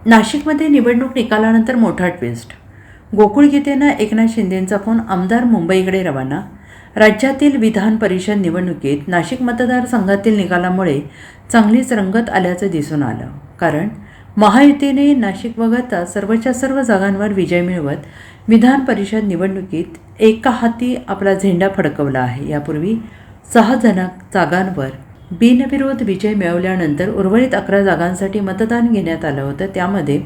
नाशिकमध्ये निवडणूक निकालानंतर मोठा ट्विस्ट. गोकुळ गीतेनं एकनाथ शिंदेंचा फोन, आमदार मुंबईकडे रवाना. राज्यातील विधान परिषद निवडणुकीत नाशिक मतदारसंघातील निकालामुळे चांगलीच रंगत आल्याचं दिसून आलं. कारण महायुतीने नाशिक वगळता सर्वच्या सर्व जागांवर विजय मिळवत विधान परिषद निवडणुकीत एका हाती आपला झेंडा फडकवला आहे. यापूर्वी 6 जागांवर बिनविरोध विजय मिळवल्यानंतर उर्वरित 11 जागांसाठी मतदान घेण्यात आलं होतं. त्यामध्ये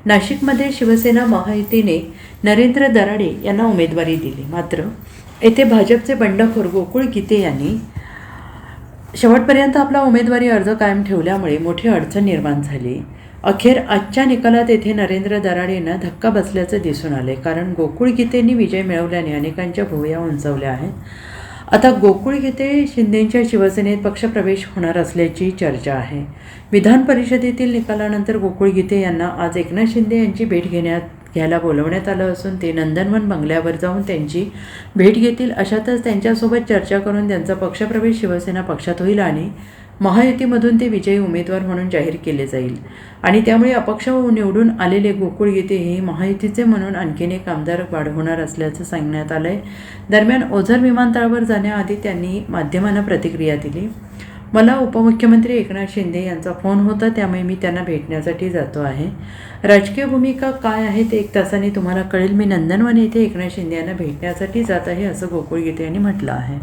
नाशिकमध्ये शिवसेना महायुतीने नरेंद्र दराडे यांना उमेदवारी दिली. मात्र येथे भाजपचे बंडखोर गोकुळ गीते यांनी शेवटपर्यंत आपला उमेदवारी अर्ज कायम ठेवल्यामुळे मोठी अडचण निर्माण झाली. अखेर आजच्या निकालात येथे नरेंद्र दराडेंना धक्का बसल्याचं दिसून आले. कारण गोकुळ गीतेंनी विजय मिळवल्याने अनेकांच्या भुवया उंचावल्या आहेत. आता गोकुळ गीते शिंदेंच्या शिवसेनेत पक्षप्रवेश होणार असल्याची चर्चा आहे. विधान परिषदेतील निकालानंतर गोकुळ गीते यांना आज एकनाथ शिंदे यांची भेट घ्यायला बोलवण्यात आलं असून ते नंदनवन बंगल्यावर जाऊन त्यांची भेट घेतील. अशातच त्यांच्यासोबत चर्चा करून त्यांचा पक्षप्रवेश शिवसेना पक्षात होईल आणि महायुतीमधून ते विजयी उमेदवार म्हणून जाहीर केले जाईल आणि त्यामुळे अपक्ष निवडून आलेले गोकुळ गीते हे महायुतीचे म्हणून आणखीन एक आमदार वाढवणार असल्याचं सांगण्यात आलं आहे. दरम्यान ओझर विमानतळावर जाण्याआधी त्यांनी माध्यमांना प्रतिक्रिया दिली. मला उपमुख्यमंत्री एकनाथ शिंदे यांचा फोन होता, त्यामुळे मी त्यांना भेटण्यासाठी जातो आहे. राजकीय भूमिका काय आहे ते 1 तासाने तुम्हाला कळेल. मी नंदनवन येथे एकनाथ शिंदे यांना भेटण्यासाठी जात आहे, असं गोकुळ गीते यांनी म्हटलं आहे.